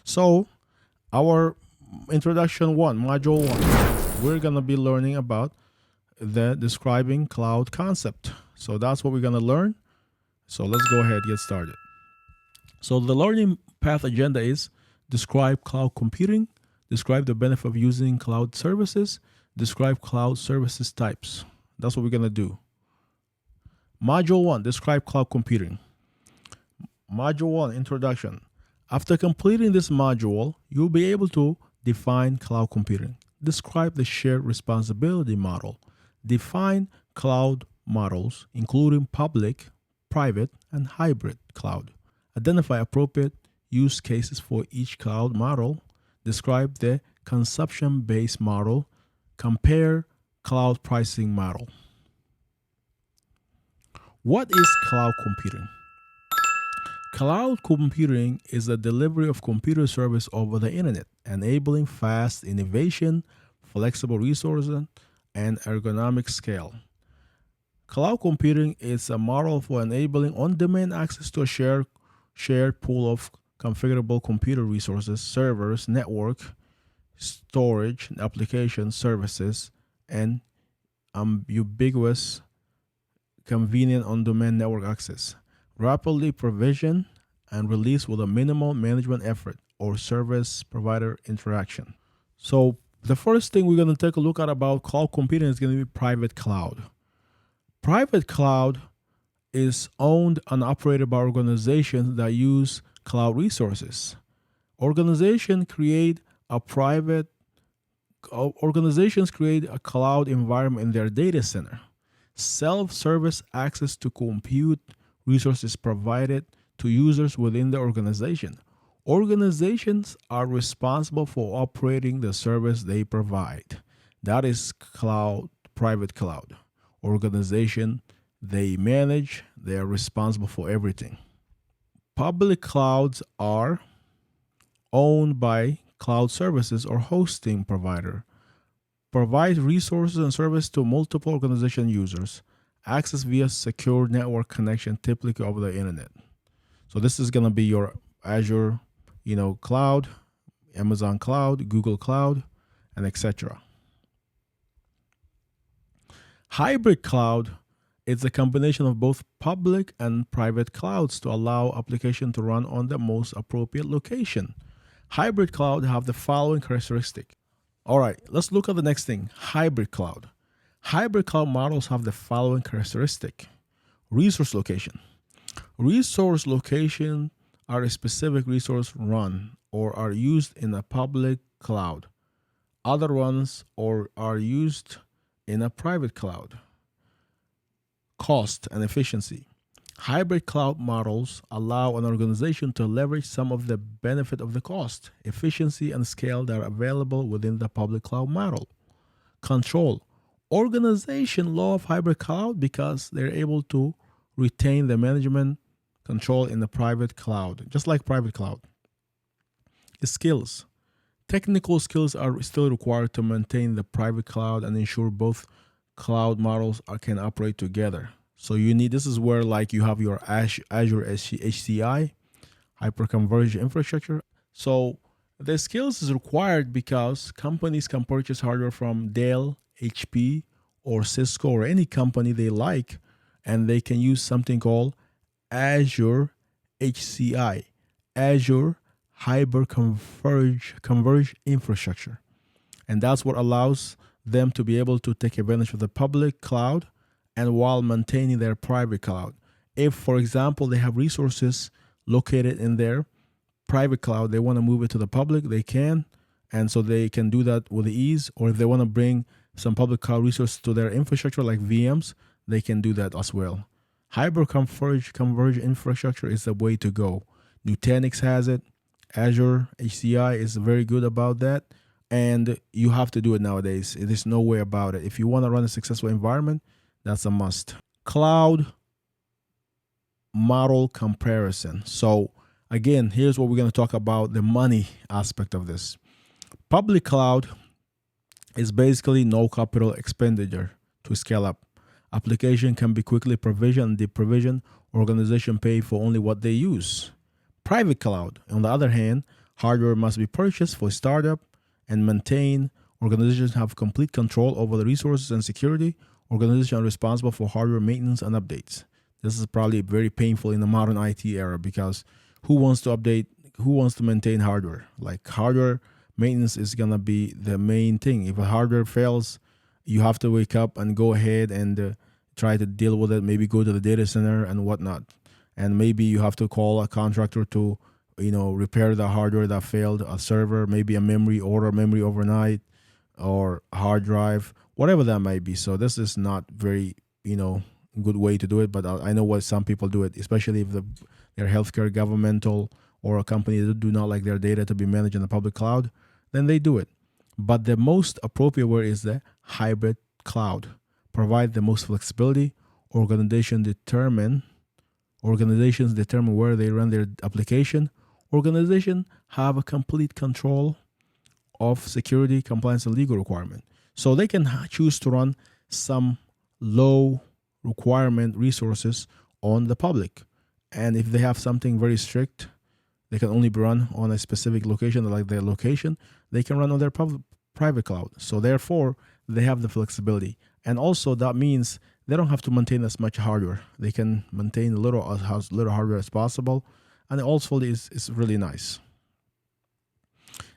So, our introduction one, module one, we're gonna be learning about the describing cloud concept. So that's what we're gonna learn. So let's go ahead and get started. So the learning path agenda is describe cloud computing, describe the benefit of using cloud services, describe cloud services types. That's what we're gonna do. Module one, describe cloud computing. Module one, introduction. After completing this module, you'll be able to define cloud computing, describe the shared responsibility model, define cloud models, including public, private, and hybrid cloud, identify appropriate use cases for each cloud model, describe the consumption-based model, compare cloud pricing model. What is cloud computing? Cloud computing is the delivery of computer service over the internet, enabling fast innovation, flexible resources, and ergonomic scale. Cloud computing is a model for enabling on-demand access to a shared pool of configurable computer resources, servers, network, storage, application services, and ubiquitous, convenient on-demand network access. Rapidly provision and release with a minimal management effort or service provider interaction. So the first thing we're going to take a look at about cloud computing is going to be private cloud. Private cloud is owned and operated by organizations that use cloud resources. Organizations create a cloud environment in their data center. Self-service access to compute resources provided to users within the organization. Organizations are responsible for operating the service they provide. That is private cloud. Organization, they manage, they are responsible for everything. Public clouds are owned by cloud services or hosting provider. Provide resources and service to multiple organization users. Access via secure network connection, typically over the internet. So this is going to be your Azure, cloud, Amazon cloud, Google cloud, and etc. Hybrid cloud is a combination of both public and private clouds to allow application to run on the most appropriate location. Hybrid cloud have the following characteristic. All right, let's look at the next thing, hybrid cloud. Hybrid cloud models have the following characteristic. Resource location. Resource location are a specific resource run or are used in a public cloud. Other ones are used in a private cloud. Cost and efficiency. Hybrid cloud models allow an organization to leverage some of the benefit of the cost, efficiency, and scale that are available within the public cloud model. Control. Organization love hybrid cloud because they're able to retain the management control in the private cloud, just like private cloud. Skills. Technical skills are still required to maintain the private cloud and ensure both cloud models can operate together. So this is where you have your Azure HCI, hyperconverged infrastructure. So the skills is required because companies can purchase hardware from Dell, HP, or Cisco, or any company they like, and they can use something called Azure HCI, Azure hyperconverged infrastructure. And that's what allows them to be able to take advantage of the public cloud and while maintaining their private cloud. If, for example, they have resources located in their private cloud, they want to move it to the public, they can. And so they can do that with ease. Or if they want to bring some public cloud resources to their infrastructure like VMs, they can do that as well. Hyperconverged infrastructure is the way to go. Nutanix has it. Azure HCI is very good about that. And you have to do it nowadays. There's no way about it. If you want to run a successful environment, that's a must. Cloud model comparison. So again, here's what we're going to talk about, the money aspect of this. Public cloud is basically no capital expenditure to scale up. Application can be quickly provisioned and deprovisioned. Organization pay for only what they use. Private cloud, on the other hand, Hardware must be purchased for startup and maintained. Organizations have complete control over the resources and security. Organizations are responsible for hardware maintenance and updates. This is probably very painful in the modern IT era because who wants to update, who wants to maintain hardware? Like hardware maintenance is gonna be the main thing. If a hardware fails, you have to wake up and go ahead and try to deal with it. Maybe go to the data center and whatnot, and maybe you have to call a contractor to, repair the hardware that failed, a server, maybe a memory, order memory overnight, or a hard drive, whatever that might be. So this is not very, good way to do it, but I know why some people do it, especially if they're healthcare, governmental, or a company that do not like their data to be managed in the public cloud, then they do it. But the most appropriate word is the hybrid cloud. Provide the most flexibility. Organizations determine where they run their application. Organizations have a complete control of security, compliance, and legal requirement. So they can choose to run some low requirement resources on the public. And if they have something very strict, they can only be run on a specific location, like their location, they can run on their private cloud. So therefore, they have the flexibility. And also that means they don't have to maintain as much hardware. They can maintain little hardware as possible. And also is really nice.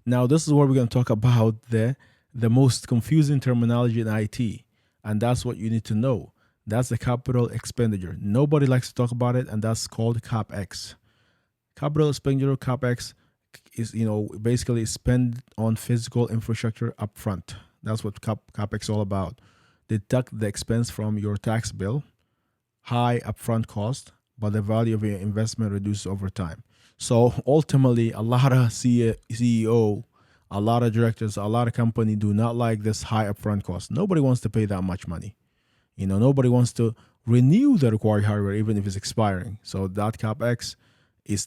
Now, this is where we're going to talk about the most confusing terminology in IT. And that's what you need to know. That's the capital expenditure. Nobody likes to talk about it, and that's called CapEx. Capital expenditure, CapEx, is basically spend on physical infrastructure upfront. That's what CapEx is all about. Deduct the expense from your tax bill. High upfront cost, but the value of your investment reduces over time. So ultimately, a lot of CEO, a lot of directors, a lot of companies do not like this high upfront cost. Nobody wants to pay that much money. Nobody wants to renew the required hardware even if it's expiring. So that CapEx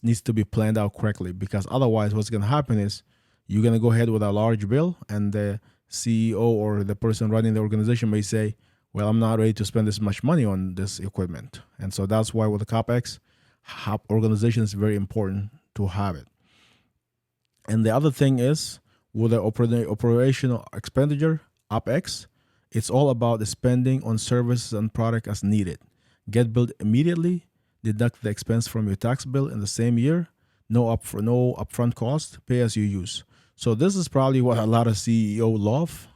needs to be planned out correctly, because otherwise what's going to happen is you're going to go ahead with a large bill, and the CEO or the person running the organization may say, well, I'm not ready to spend this much money on this equipment. And so that's why with the CapEx, organization is very important to have it. And the other thing is with the operational expenditure, OpEx, it's all about the spending on services and product as needed. Get billed immediately, deduct the expense from your tax bill in the same year, no upfront cost, pay as you use. So this is probably what a lot of CEO love.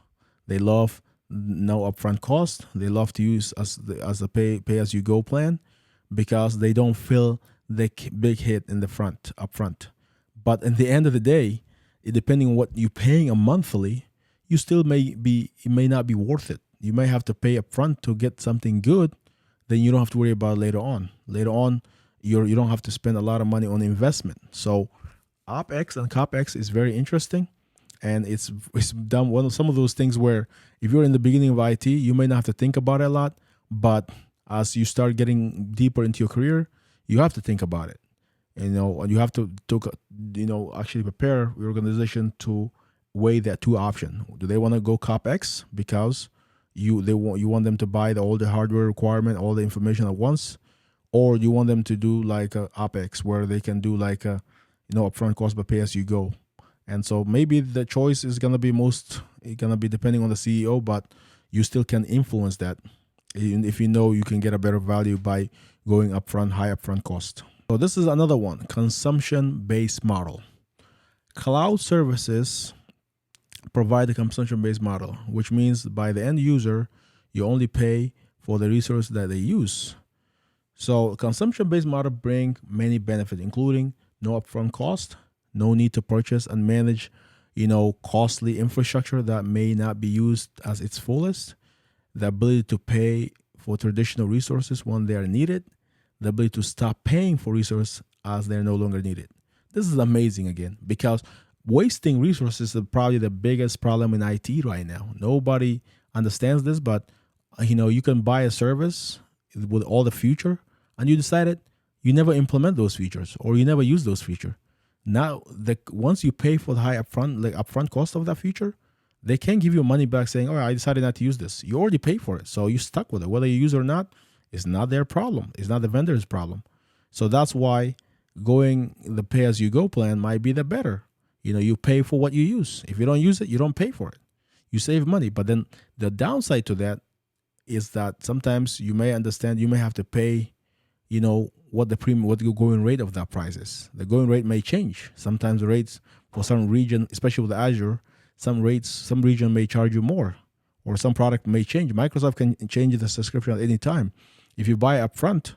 They love no upfront cost. They love to use as a pay as you go plan, because they don't feel the big hit in the upfront. But at the end of the day, depending on what you're paying a monthly, you still it may not be worth it. You may have to pay upfront to get something good. Then you don't have to worry about it later on. Later on, you don't have to spend a lot of money on investment. So OpEx and CapEx is very interesting, and it's done some of those things where if you're in the beginning of IT, you may not have to think about it a lot, but as you start getting deeper into your career, you have to think about it. And you have to actually prepare your organization to weigh that two options. Do they want to go CapEx because you want them to buy all the hardware requirement, all the information at once, or you want them to do like a OpEx where they can do like a upfront cost but pay as you go. And so maybe the choice is gonna be depending on the CEO, but you still can influence that if you can get a better value by going high upfront cost. So this is another one, consumption-based model. Cloud services provide a consumption-based model, which means by the end user, you only pay for the resource that they use. So consumption-based model bring many benefits, including no upfront cost, no need to purchase and manage, costly infrastructure that may not be used as its fullest, the ability to pay for traditional resources when they are needed, the ability to stop paying for resources as they're no longer needed. This is amazing again, because wasting resources is probably the biggest problem in IT right now. Nobody understands this, but you can buy a service with all the feature, and you decided you never implement those features or you never use those features. Now, once you pay for the high upfront cost of that feature, they can't give you money back saying, "Oh, I decided not to use this." You already paid for it, so you're stuck with it. Whether you use it or not, it's not their problem. It's not the vendor's problem. So that's why going the pay-as-you-go plan might be the better. You pay for what you use. If you don't use it, you don't pay for it. You save money. But then the downside to that is that sometimes you may have to pay, what the going rate of that price is. The going rate may change. Sometimes the rates for some region, especially with Azure, some region may charge you more, or some product may change. Microsoft can change the subscription at any time. If you buy upfront,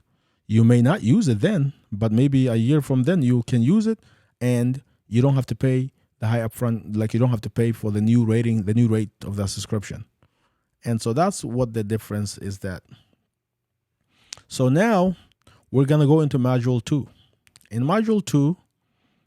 you may not use it then, but maybe a year from then you can use it, and you don't have to pay the high upfront, like you don't have to pay for the new rate of that subscription. And so that's what the difference is that. So now we're going to go into module 2. In module 2,